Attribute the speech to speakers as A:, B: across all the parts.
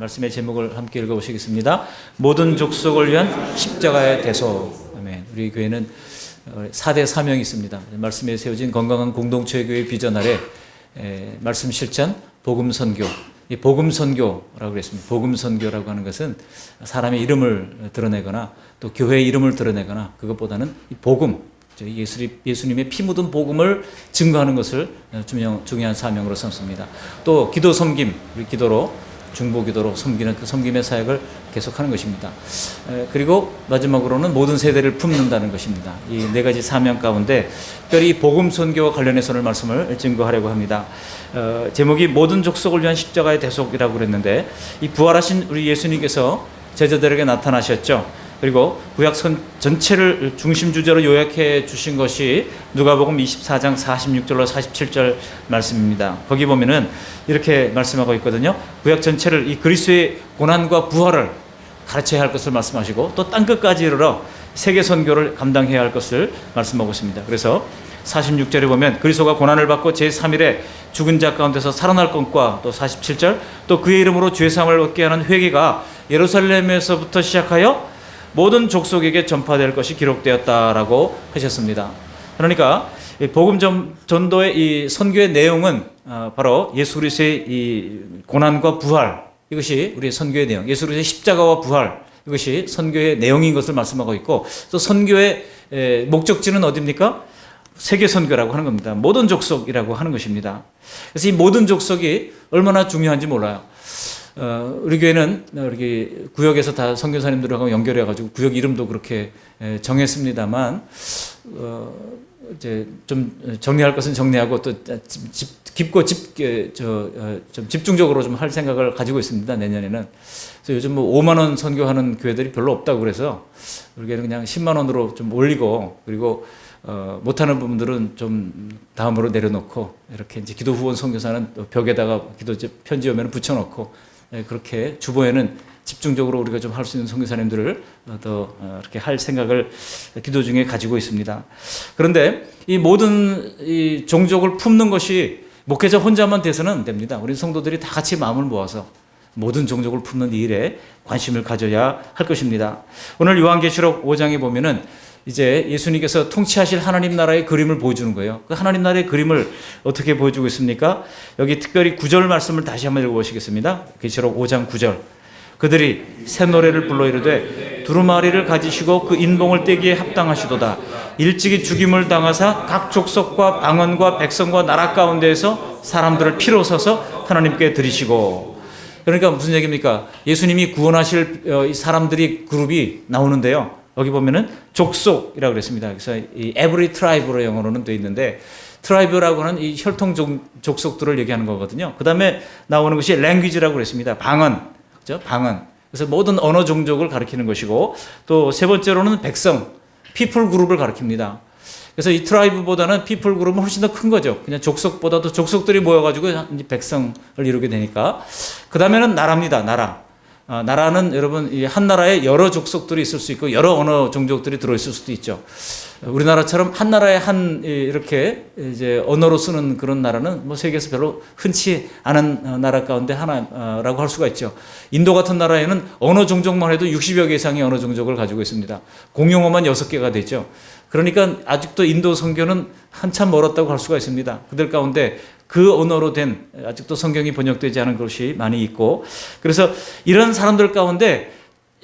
A: 말씀의 제목을 함께 읽어보시겠습니다. 모든 족속을 위한 십자가의 대속. 아멘. 우리 교회는 4대 사명이 있습니다. 말씀에 세워진 건강한 공동체 교회 비전 아래 말씀 실천, 복음 선교. 이 복음 선교라고 그랬습니다. 복음 선교라고 하는 것은 사람의 이름을 드러내거나 또 교회의 이름을 드러내거나 그것보다는 이 복음, 예수님의 피 묻은 복음을 증거하는 것을 중요한 사명으로 삼습니다. 또 기도 섬김, 우리 기도로 중보 기도로 섬기는 그 섬김의 사역을 계속하는 것입니다. 그리고 마지막으로는 모든 세대를 품는다는 것입니다. 이 네 가지 사명 가운데 특별히 복음 선교와 관련해서 오늘 말씀을 증거하려고 합니다. 제목이 모든 족속을 위한 십자가의 대속이라고 그랬는데 이 부활하신 우리 예수님께서 제자들에게 나타나셨죠. 그리고 구약 전체를 중심 주제로 요약해 주신 것이 누가복음 24장 46절로 47절 말씀입니다. 거기 보면은 이렇게 말씀하고 있거든요. 구약 전체를 이 그리스도의 고난과 부활을 가르쳐야 할 것을 말씀하시고 또 땅끝까지 이르러 세계 선교를 감당해야 할 것을 말씀하고 있습니다. 그래서 46절에 보면 그리스도가 고난을 받고 제3일에 죽은 자 가운데서 살아날 것과 또 47절 또 그의 이름으로 죄사함을 얻게 하는 회개가 예루살렘에서부터 시작하여 모든 족속에게 전파될 것이 기록되었다라고 하셨습니다. 그러니까 복음 전도의 이 선교의 내용은 바로 예수 그리스도의 이 고난과 부활, 이것이 우리의 선교의 내용, 예수 그리스도의 십자가와 부활, 이것이 선교의 내용인 것을 말씀하고 있고 또 선교의 목적지는 어디입니까? 세계 선교라고 하는 겁니다. 모든 족속이라고 하는 것입니다. 그래서 이 모든 족속이 얼마나 중요한지 몰라요. 우리 교회는 이렇게 구역에서 다 선교사님들하고 연결해가지고 구역 이름도 그렇게 정했습니다만, 이제 좀 정리할 것은 정리하고 또 깊고 좀 집중적으로 좀 할 생각을 가지고 있습니다. 내년에는. 그래서 요즘 뭐 5만 원 선교하는 교회들이 별로 없다고 그래서 우리 교회는 그냥 10만 원으로 좀 올리고 그리고 못하는 부분들은 좀 다음으로 내려놓고 이렇게 이제 기도 후원 선교사는 벽에다가 기도 편지 오면 붙여놓고 그렇게 주보에는 집중적으로 우리가 좀 할 수 있는 선교사님들을 더 이렇게 할 생각을 기도 중에 가지고 있습니다. 그런데 이 모든 이 종족을 품는 것이 목회자 혼자만 돼서는 안 됩니다. 우리 성도들이 다 같이 마음을 모아서 모든 종족을 품는 이 일에 관심을 가져야 할 것입니다. 오늘 요한계시록 5장에 보면은 이제 예수님께서 통치하실 하나님 나라의 그림을 보여주는 거예요. 그 하나님 나라의 그림을 어떻게 보여주고 있습니까? 여기 특별히 9절 말씀을 다시 한번 읽어보시겠습니다. 계시록 5장 9절. 그들이 새 노래를 불러 이르되 두루마리를 가지시고 그 인봉을 떼기에 합당하시도다. 일찍이 죽임을 당하사 각 족속과 방언과 백성과 나라 가운데에서 사람들을 피로 서서 하나님께 드리시고. 그러니까 무슨 얘기입니까? 예수님이 구원하실 사람들이 그룹이 나오는데요. 여기 보면은 족속이라고 그랬습니다. 그래서 이 every tribe로 영어로는 되어 있는데 트라이브라고 하는 이 혈통 족속들을 얘기하는 거거든요. 그 다음에 나오는 것이 language라고 그랬습니다. 방언, 그죠? 방언. 그래서 모든 언어 종족을 가리키는 것이고 또 세 번째로는 백성, people 그룹을 가리킵니다. 그래서 이 트라이브보다는 people 그룹은 훨씬 더 큰 거죠. 그냥 족속보다도 족속들이 모여가지고 백성을 이루게 되니까. 그 다음에는 나라입니다. 나라. 나라는 여러분 한 나라에 여러 족속들이 있을 수 있고 여러 언어 종족들이 들어있을 수도 있죠. 우리나라처럼 한 나라에 이렇게 이제 언어로 쓰는 그런 나라는 뭐 세계에서 별로 흔치 않은 나라 가운데 하나라고 할 수가 있죠. 인도 같은 나라에는 언어 종족만 해도 60여 개 이상의 언어 종족을 가지고 있습니다. 공용어만 6개가 되죠. 그러니까 아직도 인도 선교는 한참 멀었다고 할 수가 있습니다. 그들 가운데 그 언어로 된 아직도 성경이 번역되지 않은 것이 많이 있고, 그래서 이런 사람들 가운데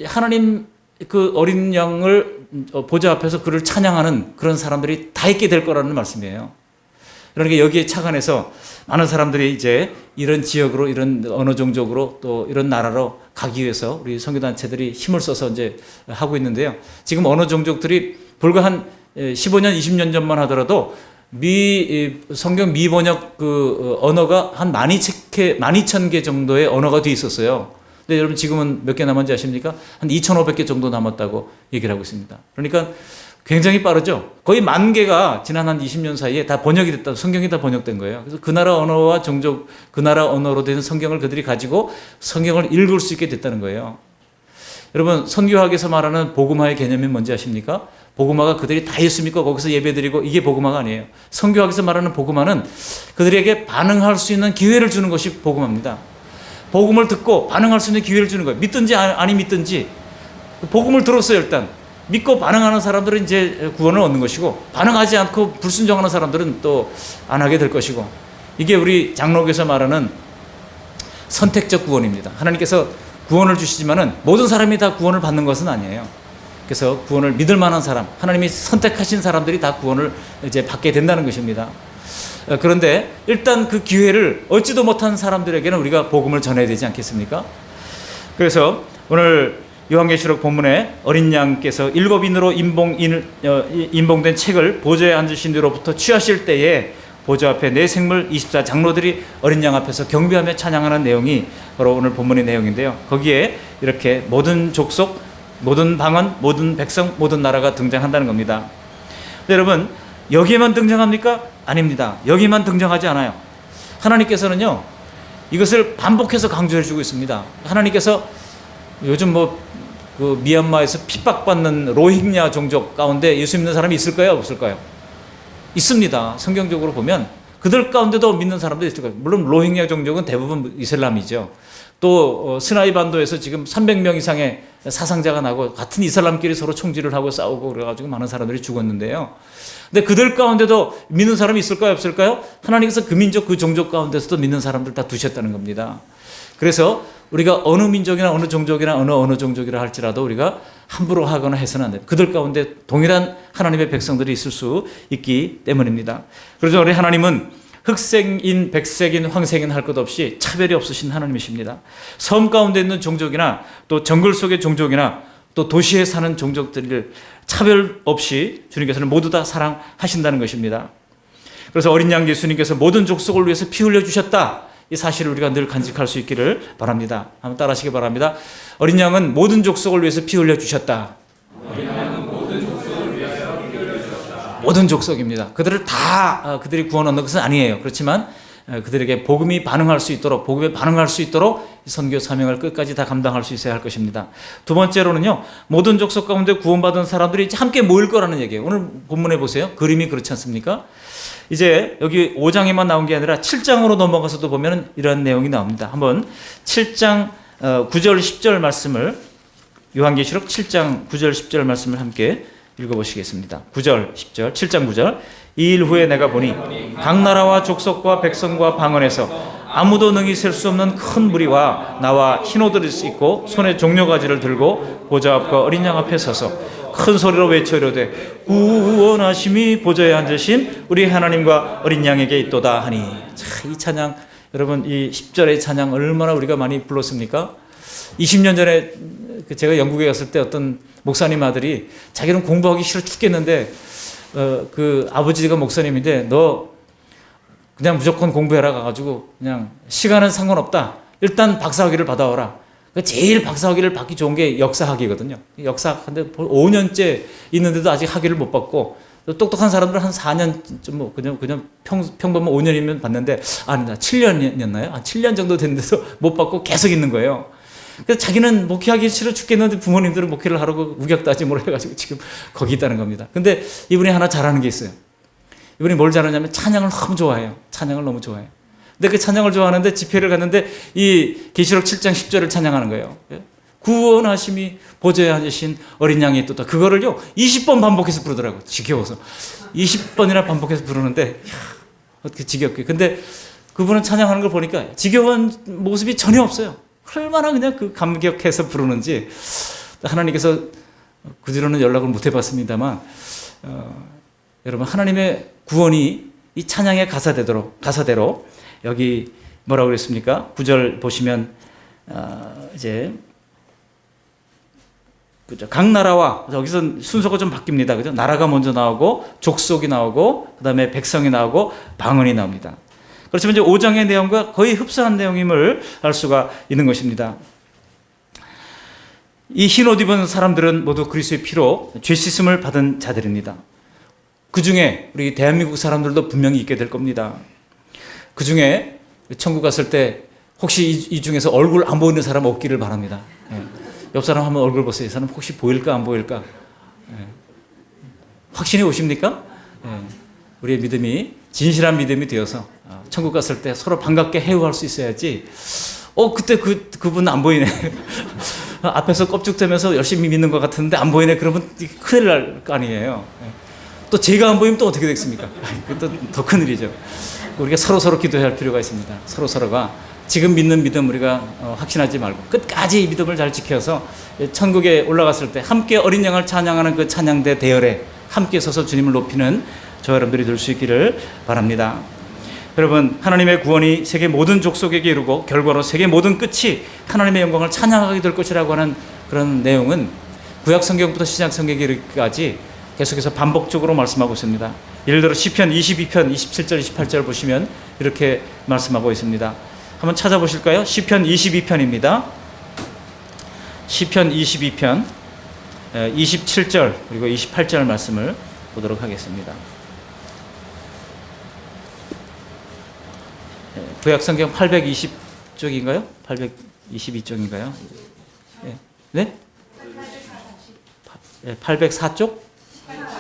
A: 하나님 그 어린 양을 보좌 앞에서 그를 찬양하는 그런 사람들이 다 있게 될 거라는 말씀이에요. 그러니까 여기에 착안해서 많은 사람들이 이제 이런 지역으로 이런 언어 종족으로 또 이런 나라로 가기 위해서 우리 선교단체들이 힘을 써서 이제 하고 있는데요. 지금 언어 종족들이 불과 한 15년, 20년 전만 하더라도 성경 미번역 그 언어가 한 12,000개 정도의 언어가 돼 있었어요. 근데 여러분 지금은 몇 개 남았는지 아십니까? 한 2,500개 정도 남았다고 얘기를 하고 있습니다. 그러니까 굉장히 빠르죠. 거의 10,000개가 지난 한 20년 사이에 다 번역이 됐다. 성경이 다 번역된 거예요. 그래서 그 나라 언어와 종족, 그 나라 언어로 된 성경을 그들이 가지고 성경을 읽을 수 있게 됐다는 거예요. 여러분 선교학에서 말하는 복음화의 개념이 뭔지 아십니까? 복음화가 그들이 다 했습니까? 거기서 예배드리고 이게 복음화가 아니에요. 선교학에서 말하는 복음화는 그들에게 반응할 수 있는 기회를 주는 것이 복음화입니다. 복음을 듣고 반응할 수 있는 기회를 주는 거예요. 믿든지 아니 믿든지 복음을 들었어요. 일단 믿고 반응하는 사람들은 이제 구원을 얻는 것이고, 반응하지 않고 불순종하는 사람들은 또 안 하게 될 것이고, 이게 우리 장로교에서 말하는 선택적 구원입니다. 하나님께서 구원을 주시지만은 모든 사람이 다 구원을 받는 것은 아니에요. 그래서 구원을 믿을 만한 사람, 하나님이 선택하신 사람들이 다 구원을 이제 받게 된다는 것입니다. 그런데 일단 그 기회를 얻지도 못한 사람들에게는 우리가 복음을 전해야 되지 않겠습니까? 그래서 오늘 요한계시록 본문에 어린 양께서 7인으로 임봉된 책을 보좌에 앉으신 뒤로부터 취하실 때에 보좌 앞에 내 생물 24장로들이 어린 양 앞에서 경배하며 찬양하는 내용이 바로 오늘 본문의 내용인데요. 거기에 이렇게 모든 족속, 모든 방언, 모든 백성, 모든 나라가 등장한다는 겁니다. 여러분, 여기에만 등장합니까? 아닙니다. 여기만 등장하지 않아요. 하나님께서는요, 이것을 반복해서 강조해 주고 있습니다. 하나님께서 요즘 그 미얀마에서 핍박받는 로힝야 종족 가운데 예수 믿는 사람이 있을까요? 없을까요? 있습니다. 성경적으로 보면 그들 가운데도 믿는 사람도 있을 거예요. 물론 로힝야 종족은 대부분 이슬람이죠. 또 스나이 반도에서 지금 300명 이상의 사상자가 나고 같은 이슬람끼리 서로 총질을 하고 싸우고 그래가지고 많은 사람들이 죽었는데요. 근데 그들 가운데도 믿는 사람이 있을까요? 없을까요? 하나님께서 그 민족, 그 종족 가운데서도 믿는 사람들 다 두셨다는 겁니다. 그래서 우리가 어느 민족이나 어느 종족이나 어느 종족이라 할지라도 우리가 함부로 하거나 해서는 안 돼요. 그들 가운데 동일한 하나님의 백성들이 있을 수 있기 때문입니다. 그래서 우리 하나님은 흑색인, 백색인, 황색인 할 것 없이 차별이 없으신 하나님이십니다. 섬 가운데 있는 종족이나 또 정글 속의 종족이나 또 도시에 사는 종족들을 차별 없이 주님께서는 모두 다 사랑하신다는 것입니다. 그래서 어린 양 예수님께서 모든 족속을 위해서 피 흘려 주셨다. 이 사실을 우리가 늘 간직할 수 있기를 바랍니다. 한번 따라하시기 바랍니다. 어린 양은 모든 족속을 위해서 피 흘려 주셨다. 어린 양은 모든 족속을 위해서 피 흘려 주셨다. 모든 족속입니다. 그들을 다 그들이 구원 얻는 것은 아니에요. 그렇지만 그들에게 복음에 반응할 수 있도록 선교 사명을 끝까지 다 감당할 수 있어야 할 것입니다. 두 번째로는요, 모든 족속 가운데 구원받은 사람들이 함께 모일 거라는 얘기예요. 오늘 본문에 보세요. 그림이 그렇지 않습니까? 이제 여기 5장에만 나온 게 아니라 7장으로 넘어가서도 보면 이런 내용이 나옵니다. 한번 7장 9절 10절 말씀을, 요한계시록 7장 9절 10절 말씀을 함께 읽어보시겠습니다. 9절 10절 7장 9절. 이 일 후에 내가 보니 각 나라와 족속과 백성과 방언에서 아무도 능히 셀 수 없는 큰 무리와 나와 흰 옷을 입고 손에 종려가지를 들고 보좌 앞과 어린 양 앞에 서서 큰 소리로 외쳐 이르되 구원하심이 보좌에 앉으신 우리 하나님과 어린 양에게 있도다 하니. 자, 이 찬양, 여러분 이 10절의 찬양 얼마나 우리가 많이 불렀습니까? 20년 전에 제가 영국에 갔을 때 어떤 목사님 아들이 자기는 공부하기 싫어 죽겠는데 그 아버지가 목사님인데 너 그냥 무조건 공부해라 가가지고 그냥 시간은 상관없다. 일단 박사학위를 받아와라. 제일 박사학위를 받기 좋은 게 역사학위거든요. 역사학인데 5년째 있는데도 아직 학위를 못 받고, 똑똑한 사람들은 한 4년쯤 그냥 평범한 5년이면 받는데 아니다 7년이었나요? 7년 정도 됐는데도 못 받고 계속 있는 거예요. 그래서 자기는 목회하기 싫어 죽겠는데 부모님들은 목회를 하라고 우격다짐으로 해가지고 지금 거기 있다는 겁니다. 근데 이분이 하나 잘하는 게 있어요. 이분이 뭘 잘하냐면 찬양을 너무 좋아해요. 찬양을 너무 좋아해요. 근데 그 찬양을 좋아하는데 집회를 갔는데 이 계시록 7장 10절을 찬양하는 거예요. 구원하심이 보좌에 앉으신 어린 양이 있도다. 그거를요 20번 반복해서 부르더라고요. 지겨워서 20번이나 반복해서 부르는데 어떻게 지겹게. 근데 그분은 찬양하는 걸 보니까 지겨운 모습이 전혀 없어요. 얼마나 그냥 그 감격해서 부르는지. 하나님께서 그 뒤로는 연락을 못 해봤습니다만 여러분 하나님의 구원이 이 찬양의 가사대로 여기 뭐라고 그랬습니까? 9절 보시면 이제 그죠? 각 나라와, 여기서 순서가 좀 바뀝니다. 그죠? 나라가 먼저 나오고 족속이 나오고 그다음에 백성이 나오고 방언이 나옵니다. 그렇지만 이제 5장의 내용과 거의 흡사한 내용임을 알 수가 있는 것입니다. 이 흰 옷 입은 사람들은 모두 그리스도의 피로 죄 씻음을 받은 자들입니다. 그 중에 우리 대한민국 사람들도 분명히 있게 될 겁니다. 그 중에 천국 갔을 때 혹시 이 중에서 얼굴 안 보이는 사람 없기를 바랍니다. 옆 사람 한번 얼굴 보세요. 이 사람 혹시 보일까 안 보일까? 확신이 오십니까? 우리의 믿음이 진실한 믿음이 되어서 천국 갔을 때 서로 반갑게 해우할 수 있어야지 그때 그분 안 보이네. 앞에서 껍죽대면서 열심히 믿는 것 같은데 안 보이네. 그러면 큰일 날 거 아니에요. 또 제가 안 보이면 또 어떻게 되겠습니까? 또 더 큰일이죠. 우리가 서로 기도해야 할 필요가 있습니다. 서로가 지금 믿는 믿음 우리가 확신하지 말고 끝까지 이 믿음을 잘 지켜서 천국에 올라갔을 때 함께 어린 양을 찬양하는 그 찬양대 대열에 함께 서서 주님을 높이는 저 여러분들이 될 수 있기를 바랍니다. 여러분, 하나님의 구원이 세계 모든 족속에게 이르고 결과로 세계 모든 끝이 하나님의 영광을 찬양하게 될 것이라고 하는 그런 내용은 구약 성경부터 신약 성경에 이르기까지 계속해서 반복적으로 말씀하고 있습니다. 예를 들어 시편 22편 27절 28절 보시면 이렇게 말씀하고 있습니다. 한번 찾아보실까요? 시편 22편입니다. 시편 22편 27절 그리고 28절 말씀을 보도록 하겠습니다. 구약 성경 820쪽인가요? 822쪽인가요? 네? 804쪽?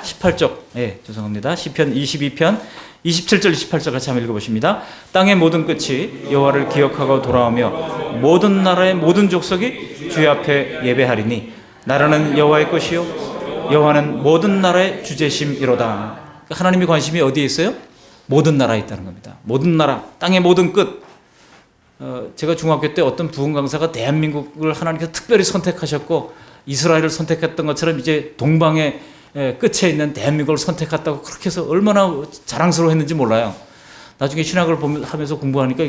A: 18쪽. 네, 죄송합니다. 시편 22편 27절 28절 같이 한번 읽어보십니다. 땅의 모든 끝이 여호와를 기억하고 돌아오며 모든 나라의 모든 족속이 주의 앞에 예배하리니 나라는 여호와의 것이요 여호와는 모든 나라의 주제심이로다. 하나님의 관심이 어디에 있어요? 모든 나라에 있다는 겁니다. 모든 나라, 땅의 모든 끝. 제가 중학교 때 어떤 부흥 강사가 대한민국을 하나님께서 특별히 선택하셨고 이스라엘을 선택했던 것처럼 이제 동방의 끝에 있는 대한민국을 선택했다고 그렇게 해서 얼마나 자랑스러워했는지 몰라요. 나중에 신학을 하면서 공부하니까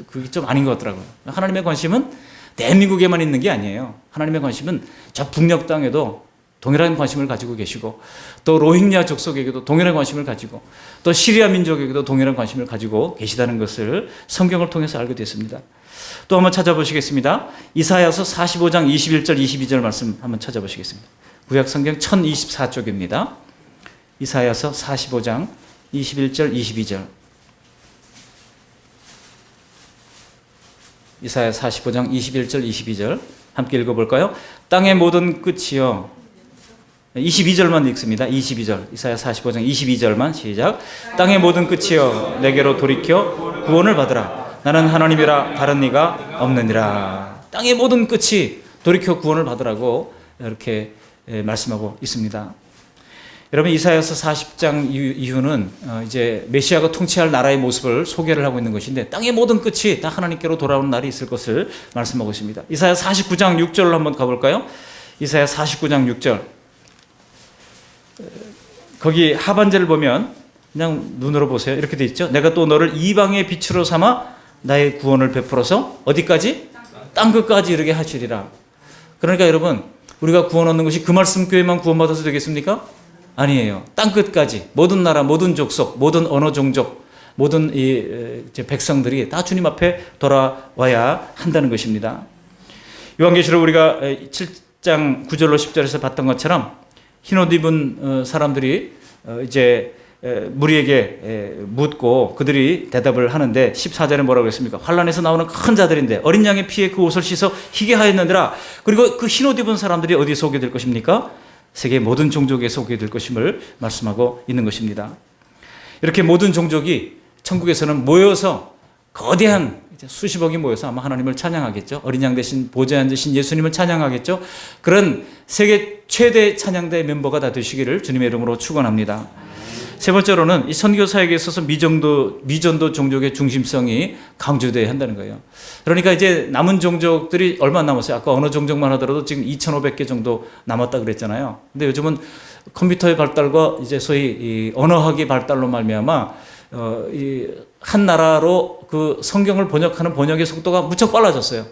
A: 그게 좀 아닌 것 같더라고요. 하나님의 관심은 대한민국에만 있는 게 아니에요. 하나님의 관심은 저 북녘 땅에도 동일한 관심을 가지고 계시고 또 로힝야 족속에게도 동일한 관심을 가지고 또 시리아 민족에게도 동일한 관심을 가지고 계시다는 것을 성경을 통해서 알게 됐습니다. 또 한번 찾아보시겠습니다. 이사야서 45장 21절 22절 말씀 한번 찾아보시겠습니다. 구약 성경 1024쪽입니다. 이사야서 45장 21절 22절. 이사야 45장 21절 22절 함께 읽어볼까요? 땅의 모든 끝이요 22절만 읽습니다. 22절 이사야 45장 22절만 시작. 땅의 모든 끝이여 내게로 돌이켜 구원을 받으라. 나는 하나님이라 다른 이가 없느니라. 땅의 모든 끝이 돌이켜 구원을 받으라고 이렇게 말씀하고 있습니다. 여러분 이사야서 40장 이후는 이제 메시아가 통치할 나라의 모습을 소개를 하고 있는 것인데 땅의 모든 끝이 다 하나님께로 돌아오는 날이 있을 것을 말씀하고 있습니다. 이사야 49장 6절로 한번 가볼까요? 이사야 49장 6절 거기 하반절을 보면 그냥 눈으로 보세요. 이렇게 돼 있죠. 내가 또 너를 이방의 빛으로 삼아 나의 구원을 베풀어서 어디까지? 땅끝까지 이르게 하시리라. 그러니까 여러분 우리가 구원 얻는 것이 그 말씀 교회만 구원받아서 되겠습니까? 아니에요. 땅끝까지 모든 나라 모든 족속 모든 언어 종족 모든 이 백성들이 다 주님 앞에 돌아와야 한다는 것입니다. 요한계시록 우리가 7장 9절로 10절에서 봤던 것처럼 흰옷 입은 사람들이 이제 무리에게 묻고 그들이 대답을 하는데 14절에 뭐라고 했습니까? 환란에서 나오는 큰 자들인데 어린 양의 피에 그 옷을 씻어 희게 하였느니라. 그리고 그 흰옷 입은 사람들이 어디서 오게 될 것입니까? 세계 모든 종족에서 오게 될 것임을 말씀하고 있는 것입니다. 이렇게 모든 종족이 천국에서는 모여서 거대한 수십억이 모여서 아마 하나님을 찬양하겠죠. 어린 양 대신 보좌에 앉으신 예수님을 찬양하겠죠. 그런 세계 최대 찬양대 멤버가 다 되시기를 주님의 이름으로 축원합니다. 세 번째로는 이 선교 사역에 있어서 미전도 종족의 중심성이 강조되어야 한다는 거예요. 그러니까 이제 남은 종족들이 얼마 남았어요? 아까 어느 종족만 하더라도 지금 2,500개 정도 남았다 그랬잖아요. 근데 요즘은 컴퓨터의 발달과 이제 소위 이 언어학의 발달로 말미암아 이 한 나라로 그 성경을 번역하는 번역의 속도가 무척 빨라졌어요.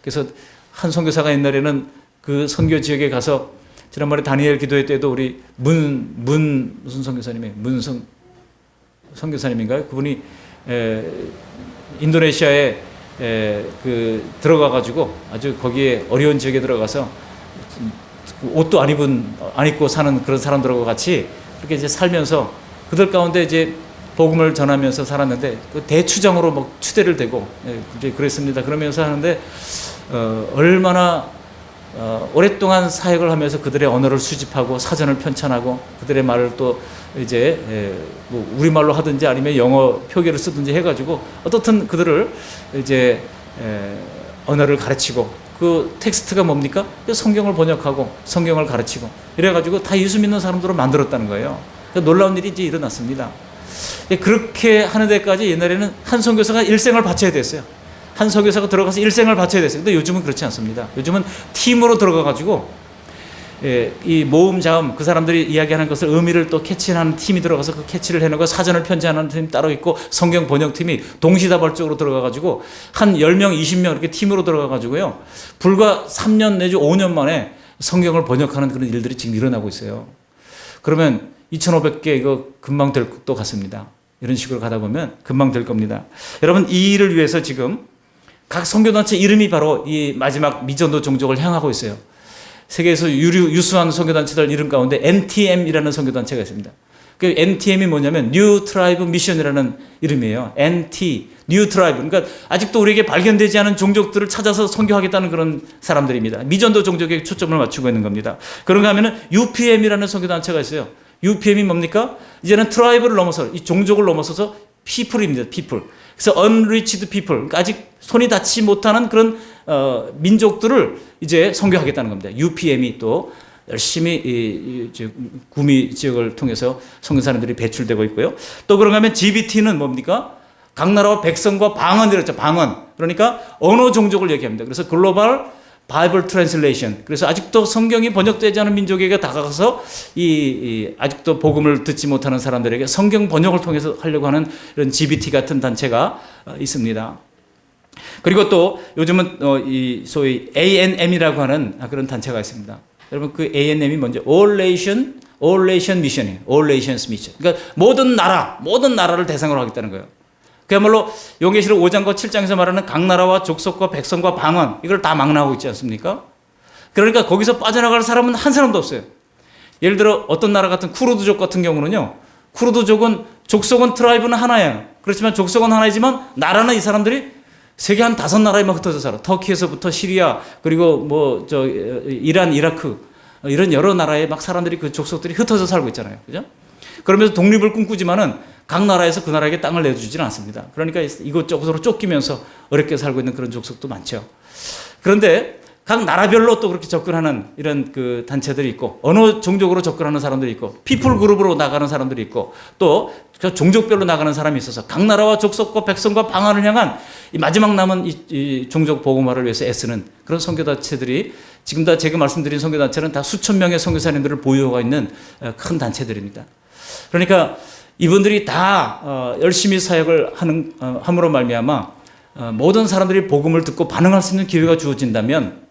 A: 그래서 한 선교사가 옛날에는 그 선교 지역에 가서 지난번에 다니엘 기도회 때도 우리 무슨 선교사님이에요? 선교사님인가요? 그분이 인도네시아에 들어가 가지고 아주 거기에 어려운 지역에 들어가서 옷도 안 입고 사는 그런 사람들하고 같이 그렇게 이제 살면서 그들 가운데 이제 복음을 전하면서 살았는데 그 대추장으로 막 추대를 대고 이제 그랬습니다. 그러면서 하는데 얼마나 오랫동안 사역을 하면서 그들의 언어를 수집하고 사전을 편찬하고 그들의 말을 또 이제 뭐 우리말로 하든지 아니면 영어 표기를 쓰든지 해가지고 어떻든 그들을 이제 언어를 가르치고 그 텍스트가 뭡니까? 성경을 번역하고 성경을 가르치고 이래가지고 다 예수 믿는 사람들을 만들었다는 거예요. 그러니까 놀라운 일이 이제 일어났습니다. 그렇게 하는 데까지 옛날에는 한 선교사가 일생을 바쳐야 됐어요. 한 선교사가 들어가서 일생을 바쳐야 됐어요. 근데 요즘은 그렇지 않습니다. 요즘은 팀으로 들어가가지고 이 모음 자음 그 사람들이 이야기하는 것을 의미를 또 캐치하는 팀이 들어가서 그 캐치를 해놓고 사전을 편집하는 팀 따로 있고 성경 번역팀이 동시다발적으로 들어가가지고 한 10명, 20명 이렇게 팀으로 들어가가지고요. 불과 3년 내지 5년 만에 성경을 번역하는 그런 일들이 지금 일어나고 있어요. 그러면 2,500개 이거 금방 될 것도 같습니다. 이런 식으로 가다 보면 금방 될 겁니다. 여러분 이 일을 위해서 지금 각 선교단체 이름이 바로 이 마지막 미전도 종족을 향하고 있어요. 세계에서 유수한 선교단체들 이름 가운데 NTM이라는 선교단체가 있습니다. 그 NTM이 뭐냐면 New Tribe Mission이라는 이름이에요. NT, New Tribe. 그러니까 아직도 우리에게 발견되지 않은 종족들을 찾아서 선교하겠다는 그런 사람들입니다. 미전도 종족에 초점을 맞추고 있는 겁니다. 그런가 하면은 UPM이라는 선교단체가 있어요. UPM이 뭡니까? 이제는 트라이브를 넘어서 이 종족을 넘어서서 people입니다. people. 그래서 unreached people. 그러니까 아직 손이 닿지 못하는 그런 민족들을 이제 선교하겠다는 겁니다. UPM이 또 열심히 구미 지역을 통해서 선교사님들이 배출되고 있고요. 또 그런가 하면 GBT는 뭡니까? 각 나라와 백성과 방언이랬죠. 방언. 그러니까 언어 종족을 얘기합니다. 그래서 글로벌 바이블 트랜슬레이션. 그래서 아직도 성경이 번역되지 않은 민족에게 다가가서 아직도 복음을 듣지 못하는 사람들에게 성경 번역을 통해서 하려고 하는 이런 GBT 같은 단체가 있습니다. 그리고 또 요즘은 이 소위 ANM이라고 하는 그런 단체가 있습니다. 여러분 그 ANM이 뭔지 All Nation Mission이에요. All Nations Mission. 그러니까 모든 나라를 대상으로 하겠다는 거예요. 그야말로 요한계시록 5장과 7장에서 말하는 각 나라와 족속과 백성과 방언 이걸 다 망라하고 있지 않습니까? 그러니까 거기서 빠져나갈 사람은 한 사람도 없어요. 예를 들어 어떤 나라 같은 쿠르드족 같은 경우는요. 쿠르드족은 족속은 트라이브는 하나예요. 그렇지만 족속은 하나이지만 나라는 이 사람들이 세계 한 5나라에만 흩어져 살아. 터키에서부터 시리아 그리고 이란, 이라크 이런 여러 나라에 막 사람들이 그 족속들이 흩어져 살고 있잖아요. 그죠? 그러면서 독립을 꿈꾸지만은 각 나라에서 그 나라에게 땅을 내주지는 않습니다. 그러니까 이곳저곳으로 쫓기면서 어렵게 살고 있는 그런 족속도 많죠. 그런데 각 나라별로 또 그렇게 접근하는 이런 그 단체들이 있고 어느 종족으로 접근하는 사람들이 있고 피플 그룹으로 나가는 사람들이 있고 또 종족별로 나가는 사람이 있어서 각 나라와 족속과 백성과 방언을 향한 이 마지막 남은 이 종족 복음화를 위해서 애쓰는 그런 선교단체들이 지금 다 제가 말씀드린 선교단체는 다 수천 명의 선교사님들을 보유하고 있는 큰 단체들입니다. 그러니까 이분들이 다 열심히 사역을 함으로 말미암아 모든 사람들이 복음을 듣고 반응할 수 있는 기회가 주어진다면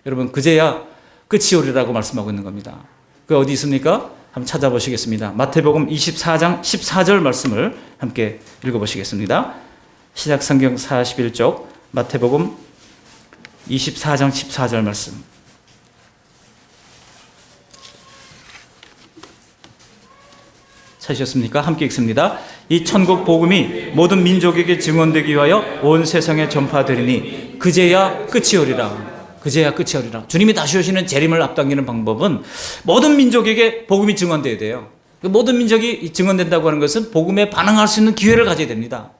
A: 여러분 그제야 끝이 오리라고 말씀하고 있는 겁니다. 그 어디 있습니까? 한번 찾아보시겠습니다. 마태복음 24장 14절 말씀을 함께 읽어보시겠습니다. 시작 성경 41쪽 마태복음 24장 14절 말씀. 찾으셨습니까? 함께 읽습니다. 이 천국 복음이 모든 민족에게 증언되기 위하여 온 세상에 전파되리니 그제야 끝이 오리라. 그제야 끝이 오리라. 주님이 다시 오시는 재림을 앞당기는 방법은 모든 민족에게 복음이 증언되어야 돼요. 모든 민족이 증언된다고 하는 것은 복음에 반응할 수 있는 기회를 가져야 됩니다.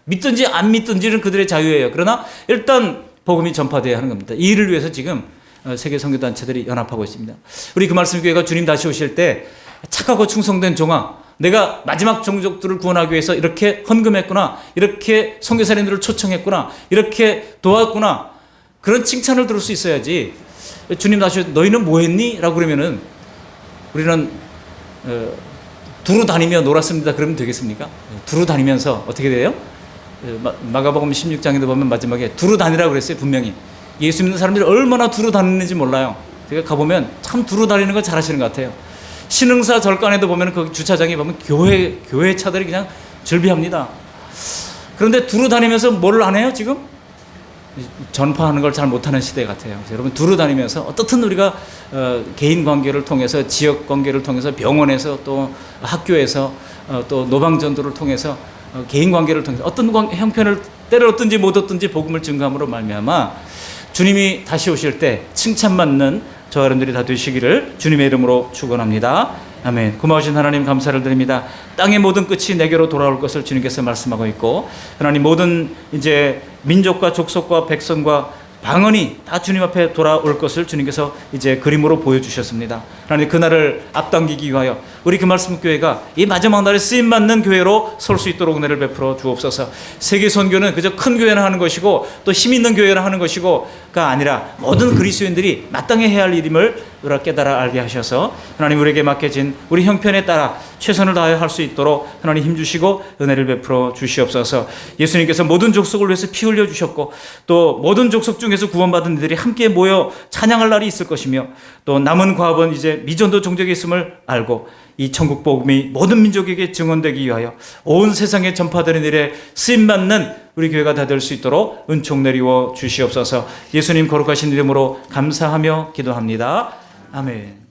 A: 믿든지 안 믿든지는 그들의 자유예요. 그러나 일단 복음이 전파되어야 하는 겁니다. 이 일을 위해서 지금 세계 선교단체들이 연합하고 있습니다. 우리 그 말씀 교회가 주님 다시 오실 때 착하고 충성된 종아, 내가 마지막 종족들을 구원하기 위해서 이렇게 헌금했구나, 이렇게 선교사님들을 초청했구나, 이렇게 도왔구나, 그런 칭찬을 들을 수 있어야지. 주님 다시 너희는 뭐 했니? 라고 그러면은 우리는 두루 다니며 놀았습니다. 그러면 되겠습니까? 두루 다니면서 어떻게 돼요? 마가복음 16장에도 보면 마지막에 두루 다니라고 그랬어요. 분명히. 예수 믿는 사람들이 얼마나 두루 다니는지 몰라요. 제가 가보면 참 두루 다니는 거 잘하시는 것 같아요. 신흥사 절간에도 보면 그 주차장에 보면 교회 차들이 그냥 즐비합니다. 그런데 두루 다니면서 뭘 안 해요 지금? 전파하는 걸 잘 못하는 시대 같아요. 여러분 두루 다니면서 어떻든 우리가 개인 관계를 통해서 지역 관계를 통해서 병원에서 또 학교에서 또 노방전도를 통해서 개인 관계를 통해서 어떤 형편을 때를 얻든지 못 얻든지 복음을 증거함으로 말미암아 주님이 다시 오실 때 칭찬받는 저와 여러분들이 다 되시기를 주님의 이름으로 축원합니다. 아멘. 고마우신 하나님 감사를 드립니다. 땅의 모든 끝이 내게로 돌아올 것을 주님께서 말씀하고 있고, 하나님 모든 이제 민족과 족속과 백성과 방언이 다 주님 앞에 돌아올 것을 주님께서 이제 그림으로 보여주셨습니다. 하나님 그날을 앞당기기 위하여 우리 그 말씀 교회가 이 마지막 날에 쓰임받는 교회로 설 수 있도록 은혜를 베풀어 주옵소서. 세계 선교는 그저 큰 교회나 하는 것이고 또 힘 있는 교회나 하는 것이고가 아니라 모든 그리스도인들이 마땅히 해야 할 일임을 우리가 깨달아 알게 하셔서 하나님 우리에게 맡겨진 우리 형편에 따라 최선을 다하여 할 수 있도록 하나님 힘주시고 은혜를 베풀어 주시옵소서. 예수님께서 모든 족속을 위해서 피 흘려 주셨고 또 모든 족속 중에서 구원받은 이들이 함께 모여 찬양할 날이 있을 것이며 또 남은 과업은 이제 미전도 종족에 있음을 알고 이 천국 복음이 모든 민족에게 증언되기 위하여 온 세상에 전파되는 일에 쓰임받는 우리 교회가 다 될 수 있도록 은총 내리워 주시옵소서. 예수님 거룩하신 이름으로 감사하며 기도합니다. 아멘.